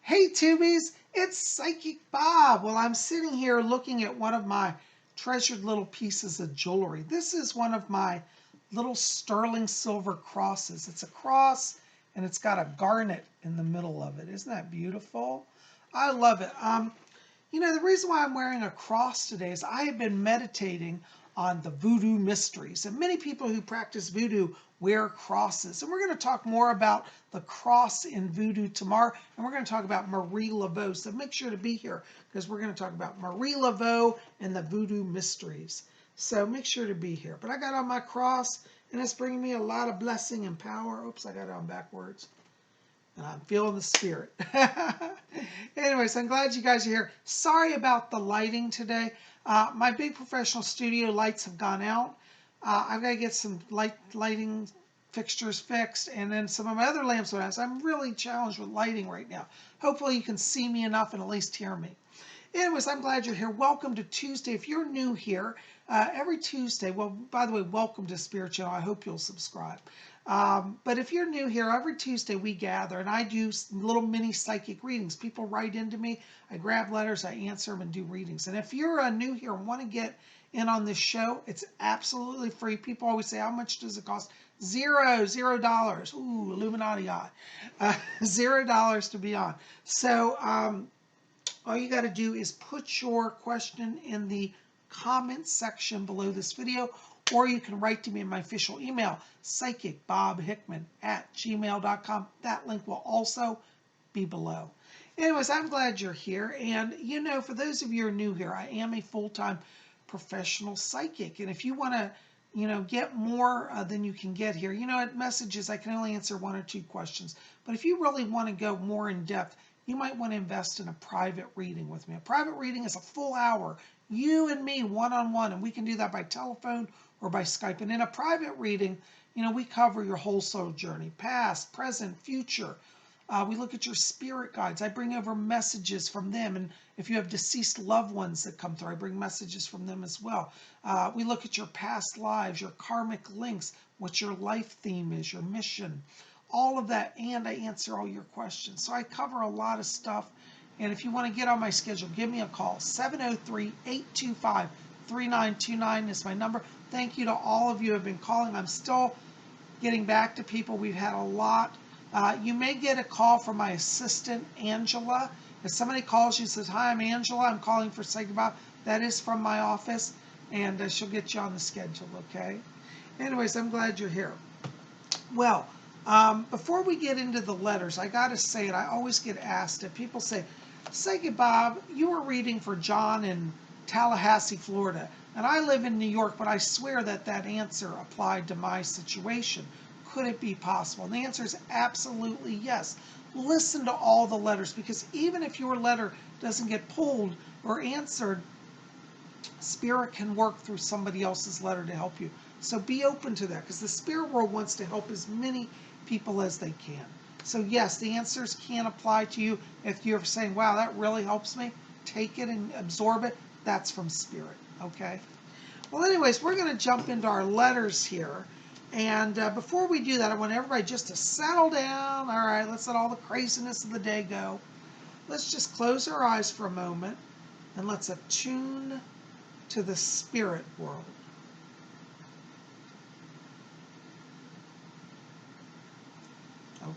Hey Tubies, it's Psychic Bob. Well, I'm sitting here looking at one of my treasured little pieces of jewelry. This is one of my little sterling silver crosses. It's a cross and it's got a garnet in the middle of it. Isn't that beautiful? I love it. The reason why I'm wearing a cross today is I have been meditating on the voodoo mysteries. And many people who practice voodoo wear crosses. And we're going to talk more about the cross in voodoo tomorrow. And we're going to talk about Marie Laveau. So make sure to be here because we're going to talk about Marie Laveau and the voodoo mysteries. So make sure to be here. But I got on my cross and it's bringing me a lot of blessing and power. Oops, I got it on backwards. And I'm feeling the spirit. Anyways, I'm glad you guys are here. Sorry about the lighting today. My big professional studio lights have gone out. I've got to get some lighting fixtures fixed, and then some of my other lamps went out. So I'm really challenged with lighting right now. Hopefully you can see me enough and at least hear me. Anyways, I'm glad you're here. Welcome to Tuesday. If you're new here, every Tuesday, well, by the way, welcome to Spirit Channel. I hope you'll subscribe. But if you're new here, every Tuesday we gather and I do little mini psychic readings. People write into me, I grab letters, I answer them and do readings. And if you're new here and want to get in on this show, it's absolutely free. People always say, how much does it cost? $0. Ooh, Illuminati eye. $0 to be on. So all you got to do is put your question in the comment section below this video, or you can write to me in my official email, PsychicBobHickman@gmail.com. That link will also be below. Anyways, I'm glad you're here. And, for those of you who are new here, I am a full-time professional psychic. And if you want to, get more than you can get here, at messages, I can only answer 1 or 2 questions. But if you really want to go more in depth, you might want to invest in a private reading with me. A private reading is a full hour, you and me, one-on-one, and we can do that by telephone or by Skype. And in a private reading, we cover your whole soul journey, past, present, future. We look at your spirit guides. I bring over messages from them. And if you have deceased loved ones that come through, I bring messages from them as well. We look at your past lives, your karmic links, what your life theme is, your mission, all of that, and I answer all your questions. So I cover a lot of stuff. And if you want to get on my schedule, give me a call. 703-825-3929 is my number. Thank you to all of you who have been calling. I'm still getting back to people. We've had a lot. You may get a call from my assistant, Angela. If somebody calls you and says, hi, I'm Angela, I'm calling for Psychic Bob, that is from my office, and she'll get you on the schedule, okay? Anyways, I'm glad you're here. Well, before we get into the letters, I got to say it. I always get asked if people say, Psychic Bob, you were reading for John in Tallahassee, Florida, and I live in New York, but I swear that answer applied to my situation. Could it be possible? And the answer is absolutely yes. Listen to all the letters, because even if your letter doesn't get pulled or answered, Spirit can work through somebody else's letter to help you. So be open to that, because the spirit world wants to help as many people as they can. So yes, the answers can apply to you. If you're saying, wow, that really helps me, take it and absorb it. That's from spirit, okay? Well, anyways, we're going to jump into our letters here. And before we do that, I want everybody just to settle down. All right, let's let all the craziness of the day go. Let's just close our eyes for a moment and let's attune to the spirit world.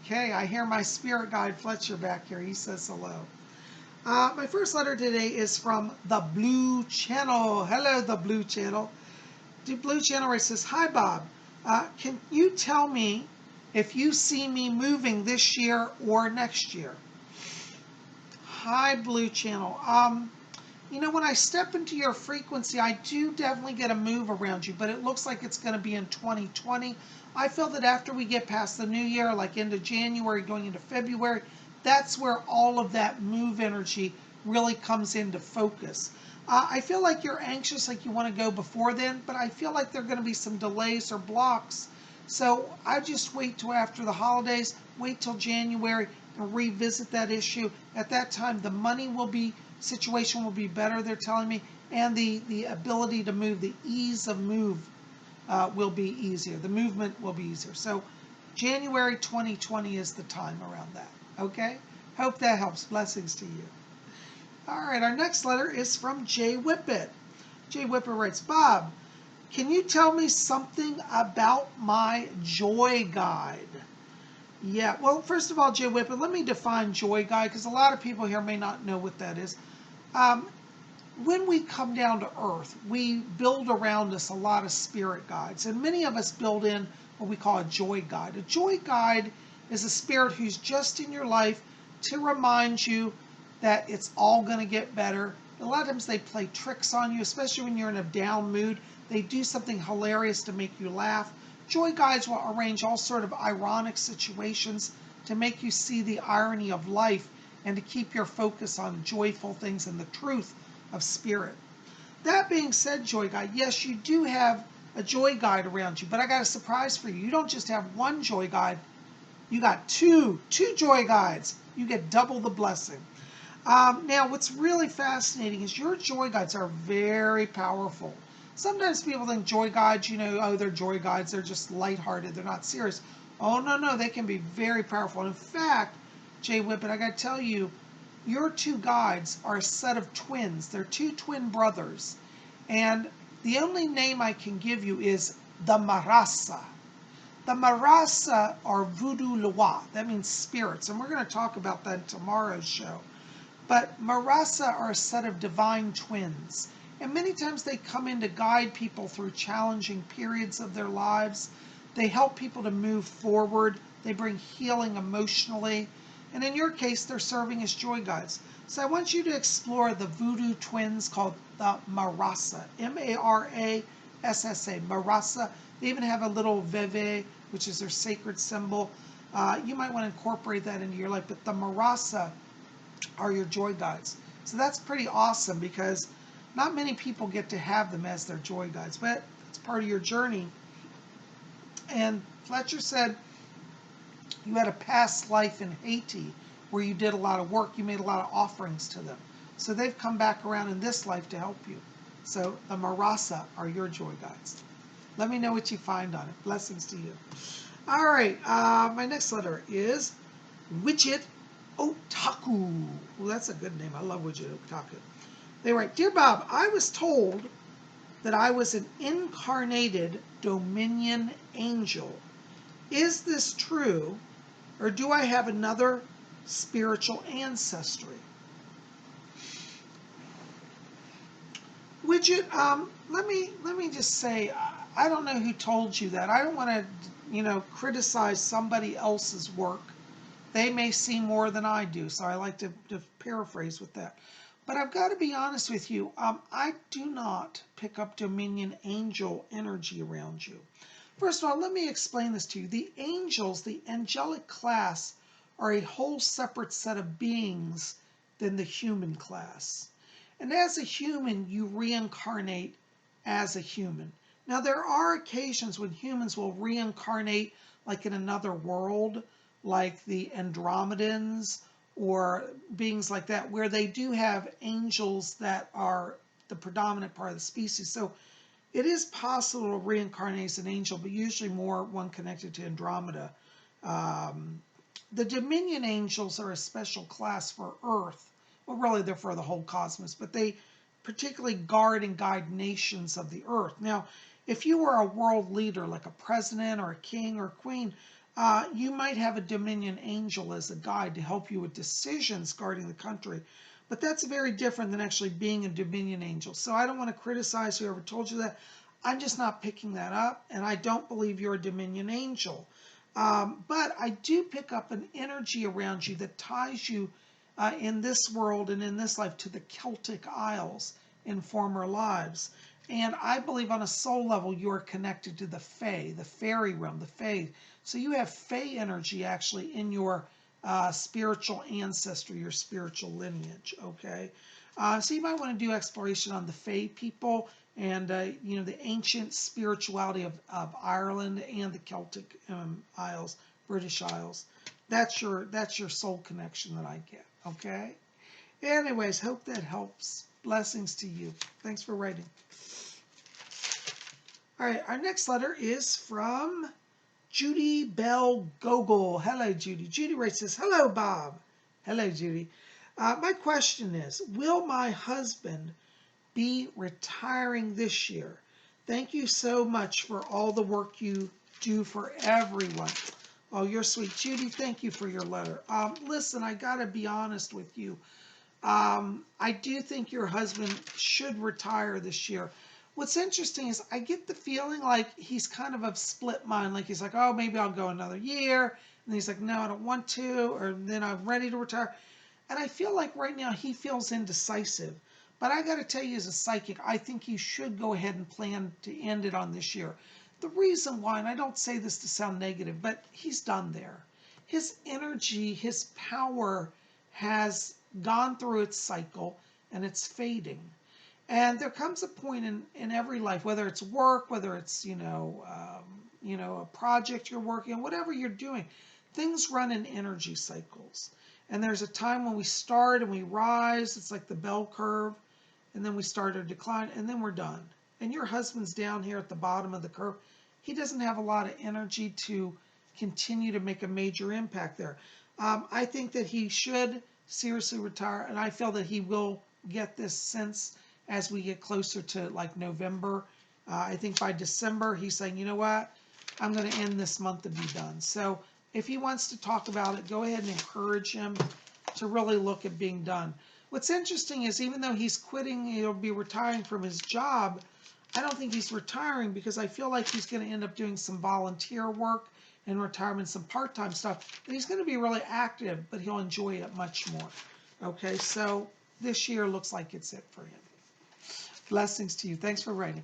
Okay, I hear my spirit guide Fletcher back here. He says hello. My first letter today is from the Blue Channel. Hello, the Blue Channel. The Blue Channel says, hi, Bob. Can you tell me if you see me moving this year or next year? Hi, Blue Channel. When I step into your frequency, I do definitely get a move around you, but it looks like it's going to be in 2020. I feel that after we get past the new year, like into January, going into February, that's where all of that move energy really comes into focus. I feel like you're anxious, like you want to go before then, but I feel like there are going to be some delays or blocks. So I just wait till after the holidays, wait till January and revisit that issue. At that time, the money situation will be better, they're telling me, and the ability to move, the ease of move will be easier. The movement will be easier. So January 2020 is the time around that, okay? Hope that helps. Blessings to you. All right, our next letter is from Jay Whippet. Jay Whippet writes, Bob, can you tell me something about my joy guide? Yeah, well, first of all, Jay Whippet, let me define joy guide because a lot of people here may not know what that is. When we come down to earth, we build around us a lot of spirit guides, and many of us build in what we call a joy guide. A joy guide is a spirit who's just in your life to remind you that it's all going to get better. A lot of times they play tricks on you, especially when you're in a down mood. They do something hilarious to make you laugh. Joy guides will arrange all sort of ironic situations to make you see the irony of life and to keep your focus on joyful things and the truth of spirit. That being said, joy guide, yes, you do have a joy guide around you, but I got a surprise for you. You don't just have one joy guide, you got two joy guides. You get double the blessing. Now, what's really fascinating is your joy guides are very powerful. Sometimes people think joy guides, oh, they're joy guides, they're just lighthearted, they're not serious. Oh, no, they can be very powerful. And in fact, Jay Whippet, I got to tell you, your two guides are a set of twins. They're two twin brothers. And the only name I can give you is the Marasa. The Marasa are voodoo Loa. That means spirits. And we're going to talk about that in tomorrow's show. But Marasa are a set of divine twins. And many times they come in to guide people through challenging periods of their lives. They help people to move forward. They bring healing emotionally. And in your case, they're serving as joy guides. So I want you to explore the voodoo twins called the Marasa, Marassa, Marasa. They even have a little veve, which is their sacred symbol. You might want to incorporate that into your life, but the Marasa are your joy guides. So that's pretty awesome because not many people get to have them as their joy guides, but it's part of your journey. And Fletcher said, you had a past life in Haiti where you did a lot of work. You made a lot of offerings to them. So they've come back around in this life to help you. So the Marasa are your joy guides. Let me know what you find on it. Blessings to you. All right. My next letter is Widget Otaku. Well, that's a good name. I love Widget Otaku. They write, Dear Bob, I was told that I was an incarnated Dominion angel. Is this true? Or do I have another spiritual ancestry? Widget, let me just say, I don't know who told you that. I don't want to, criticize somebody else's work. They may see more than I do, so I like to paraphrase with that. But I've got to be honest with you. I do not pick up Dominion angel energy around you. First of all, let me explain this to you. The angels, the angelic class, are a whole separate set of beings than the human class. And as a human, you reincarnate as a human. Now, there are occasions when humans will reincarnate like in another world, like the Andromedans or beings like that, where they do have angels that are the predominant part of the species. So it is possible to reincarnate as an angel, but usually more one connected to Andromeda. The Dominion angels are a special class for Earth. Well, really, they're for the whole cosmos, but they particularly guard and guide nations of the Earth. Now, if you were a world leader, like a president or a king or queen, you might have a Dominion angel as a guide to help you with decisions guarding the country. But that's very different than actually being a Dominion angel. So I don't want to criticize whoever told you that. I'm just not picking that up, and I don't believe you're a Dominion angel. But I do pick up an energy around you that ties you in this world and in this life to the Celtic Isles in former lives. And I believe on a soul level, you are connected to the Fae, the fairy realm, the Fae. So you have Fae energy actually in your spiritual ancestry, your spiritual lineage, okay? So you might want to do exploration on the Fae people and, the ancient spirituality of Ireland and the Celtic Isles, British Isles. That's your soul connection that I get, okay? Anyways, hope that helps. Blessings to you. Thanks for writing. All right, our next letter is from Judy Bell Gogol. Hello, Judy. Judy writes this, Hello, Bob. Hello, Judy. My question is, will my husband be retiring this year? Thank you so much for all the work you do for everyone. Oh, you're sweet. Judy, thank you for your letter. Listen, I got to be honest with you. I do think your husband should retire this year. What's interesting is I get the feeling like he's kind of split mind. Like he's like, oh, maybe I'll go another year. And he's like, no, I don't want to. Or then I'm ready to retire. And I feel like right now he feels indecisive. But I got to tell you, as a psychic, I think you should go ahead and plan to end it on this year. The reason why, and I don't say this to sound negative, but he's done there. His energy, his power has gone through its cycle and it's fading. And there comes a point in every life, whether it's work, whether it's, a project you're working on, whatever you're doing, things run in energy cycles. And there's a time when we start and we rise, it's like the bell curve, and then we start to decline, and then we're done. And your husband's down here at the bottom of the curve. He doesn't have a lot of energy to continue to make a major impact there. I think that he should seriously retire, and I feel that he will get this sense as we get closer to like November. I think by December, he's saying, you know what, I'm going to end this month to be done. So if he wants to talk about it, go ahead and encourage him to really look at being done. What's interesting is even though he's quitting, he'll be retiring from his job, I don't think he's retiring because I feel like he's going to end up doing some volunteer work in retirement, some part-time stuff. And he's going to be really active, but he'll enjoy it much more. Okay, so this year looks like it's it for him. Blessings to you. Thanks for writing.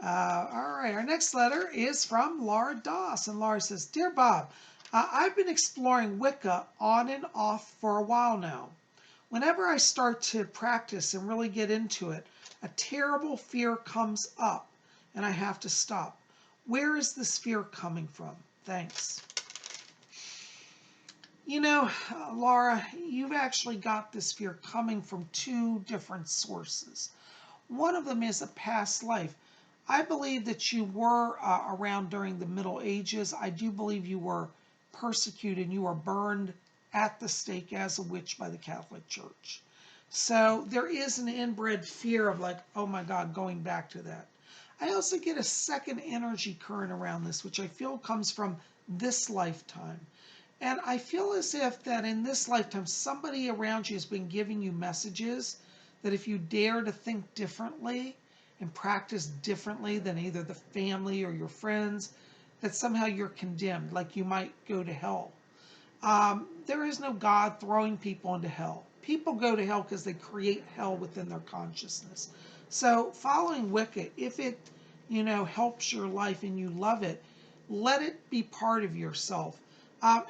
All right, our next letter is from Laura Doss. And Laura says, Dear Bob, I've been exploring Wicca on and off for a while now. Whenever I start to practice and really get into it, a terrible fear comes up and I have to stop. Where is this fear coming from? Thanks. You know, Laura, you've actually got this fear coming from two different sources. One of them is a past life. I believe that you were around during the Middle Ages. I do believe you were persecuted. You were burned at the stake as a witch by the Catholic Church. So there is an inbred fear of like, oh my God, going back to that. I also get a second energy current around this, which I feel comes from this lifetime. And I feel as if that in this lifetime, somebody around you has been giving you messages that if you dare to think differently and practice differently than either the family or your friends, that somehow you're condemned, like you might go to hell. There is no God throwing people into hell. People go to hell because they create hell within their consciousness. So following Wicca, if it, helps your life and you love it, let it be part of yourself.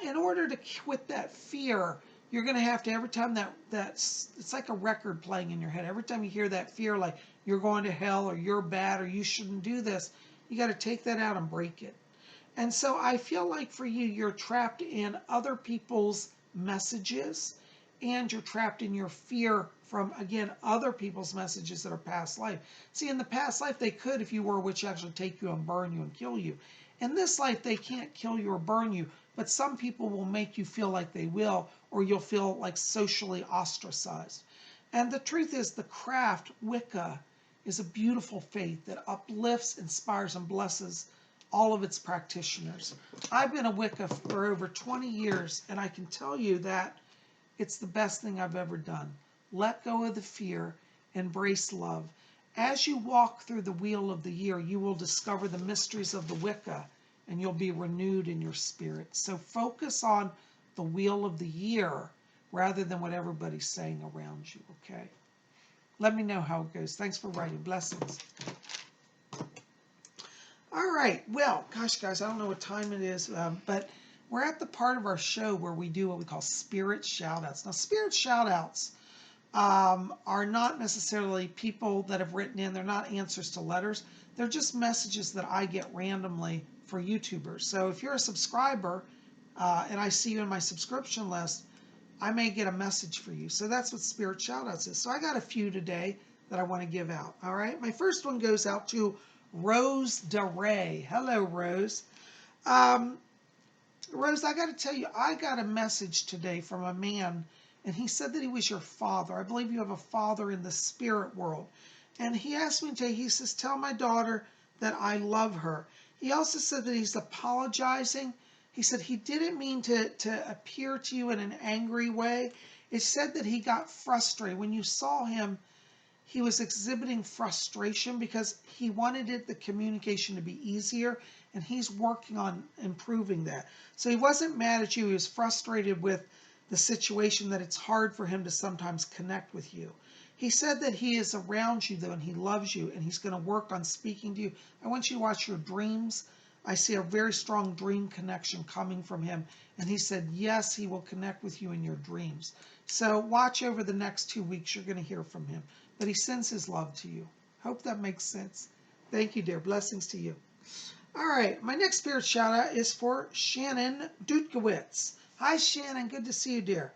In order to quit that fear, you're going to have to, every time that's it's like a record playing in your head. Every time you hear that fear, like you're going to hell or you're bad or you shouldn't do this, you got to take that out and break it. And so I feel like for you, you're trapped in other people's messages and you're trapped in your fear from, again, other people's messages that are past life. See, in the past life, they could, if you were a witch, actually take you and burn you and kill you. In this life, they can't kill you or burn you, but some people will make you feel like they will, or you'll feel like socially ostracized. And the truth is, the craft, Wicca, is a beautiful faith that uplifts, inspires, and blesses all of its practitioners. I've been a Wicca for over 20 years, and I can tell you that it's the best thing I've ever done. Let go of the fear, embrace love. As you walk through the wheel of the year, you will discover the mysteries of the Wicca, and you'll be renewed in your spirit. So focus on the wheel of the year rather than what everybody's saying around you, okay? Let me know how it goes. Thanks for writing. Blessings. All right. Well, gosh, guys, I don't know what time it is, but we're at the part of our show where we do what we call spirit shout-outs. Now, spirit shout-outs are not necessarily people that have written in. They're not answers to letters. They're just messages that I get randomly for YouTubers. So if you're a subscriber and I see you in my subscription list, I may get a message for you. So that's what spirit shout-outs is. So I got a few today that I want to give out. All right. My first one goes out to Rose DeRay. Hello, Rose. Rose, I got to tell you, I got a message today from a man, and he said that he was your father. I believe you have a father in the spirit world. And he asked me today, he says, tell my daughter that I love her. He also said that he's apologizing. He said he didn't mean to appear to you in an angry way. It said that he got frustrated. When you saw him, he was exhibiting frustration because he wanted the communication to be easier, and he's working on improving that. So he wasn't mad at you. He was frustrated with the situation, that it's hard for him to sometimes connect with you. He said that he is around you, though, and he loves you, and he's going to work on speaking to you. I want you to watch your dreams. I see a very strong dream connection coming from him. And he said, yes, he will connect with you in your dreams. So watch over the next 2 weeks. You're going to hear from him. But he sends his love to you. Hope that makes sense. Thank you, dear. Blessings to you. All right. My next spirit shout out is for Shannon Dutkowitz. Hi, Shannon. Good to see you, dear.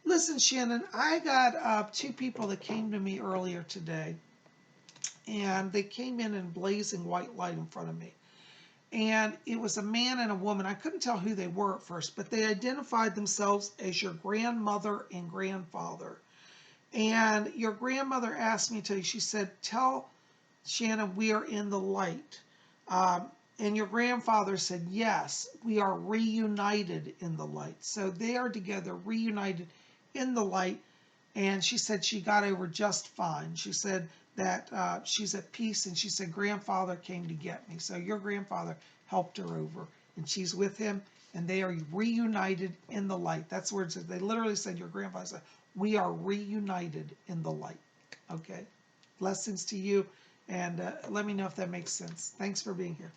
Listen, Shannon, I got 2 people that came to me earlier today. And they came in blazing white light in front of me. And it was a man and a woman. I couldn't tell who they were at first, but they identified themselves as your grandmother and grandfather. And your grandmother asked me to tell you, she said, tell Shannon we are in the light. And your grandfather said, yes, we are reunited in the light. So they are together, reunited in the light. And she said she got over just fine. She said that she's at peace, and she said grandfather came to get me. So your grandfather helped her over, and she's with him, and they are reunited in the light. That's where it says, they literally said, your grandfather said, we are reunited in the light. Okay? Blessings to you, and let me know if that makes sense. Thanks for being here.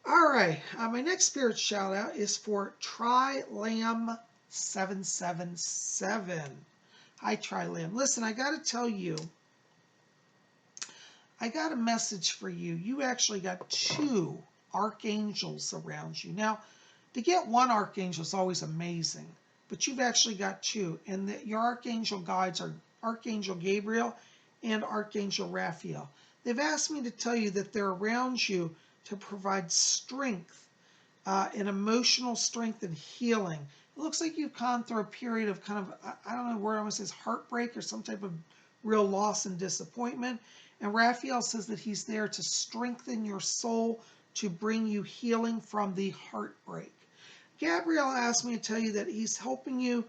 All right. My next spirit shout out is for TriLam777. Hi, TriLam. Listen, I got to tell you, I got a message for you. You actually got 2 archangels around you. Now, to get 1 archangel is always amazing, but you've actually got 2. And your archangel guides are Archangel Gabriel and Archangel Raphael. They've asked me to tell you that they're around you to provide strength, and emotional strength and healing. It looks like you've gone through a period of kind of, I don't know where I want to say, heartbreak or some type of real loss and disappointment. And Raphael says that he's there to strengthen your soul, to bring you healing from the heartbreak. Gabriel asked me to tell you that he's helping you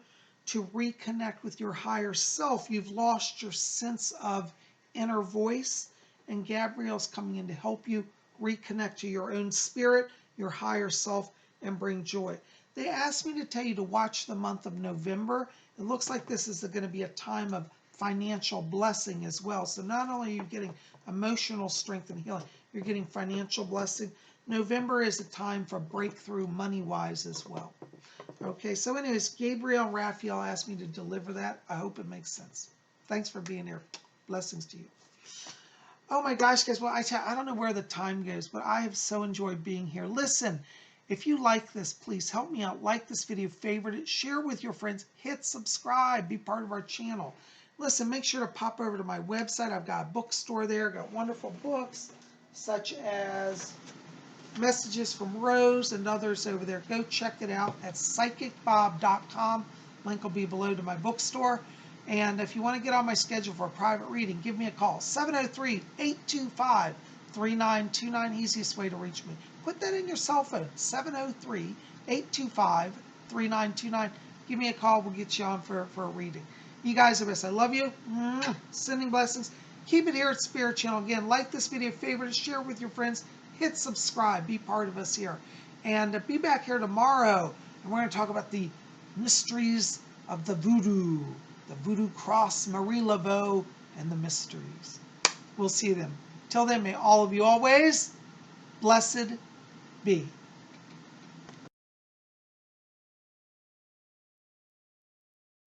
to reconnect with your higher self. You've lost your sense of inner voice, and Gabriel's coming in to help you reconnect to your own spirit, your higher self, and bring joy. They asked me to tell you to watch the month of November. It looks like this is going to be a time of financial blessing as well. So not only are you getting emotional strength and healing, you're getting financial blessing. November is a time for breakthrough money-wise as well. Okay, so anyways, Gabriel Raphael asked me to deliver that. I hope it makes sense. Thanks for being here. Blessings to you. Oh my gosh, guys, well, I don't know where the time goes, but I have so enjoyed being here. Listen, if you like this, please help me out. Like this video, favorite it, share with your friends, hit subscribe, be part of our channel. Listen, make sure to pop over to my website. I've got a bookstore there. I've got wonderful books, such as Messages from Rose and others over there. Go check it out at PsychicBob.com. Link will be below to my bookstore. And if you want to get on my schedule for a private reading, give me a call. 703-825-3929. Easiest way to reach me. Put that in your cell phone. 703-825-3929. Give me a call. We'll get you on for a reading. You guys are best. I love you. Sending blessings. Keep it here at Spirit Channel. Again, like this video, favorite it, share it with your friends. Hit subscribe. Be part of us here. And be back here tomorrow. And we're going to talk about the mysteries of the voodoo. The voodoo cross, Marie Laveau, and the mysteries. We'll see them. Till then, may all of you always blessed be.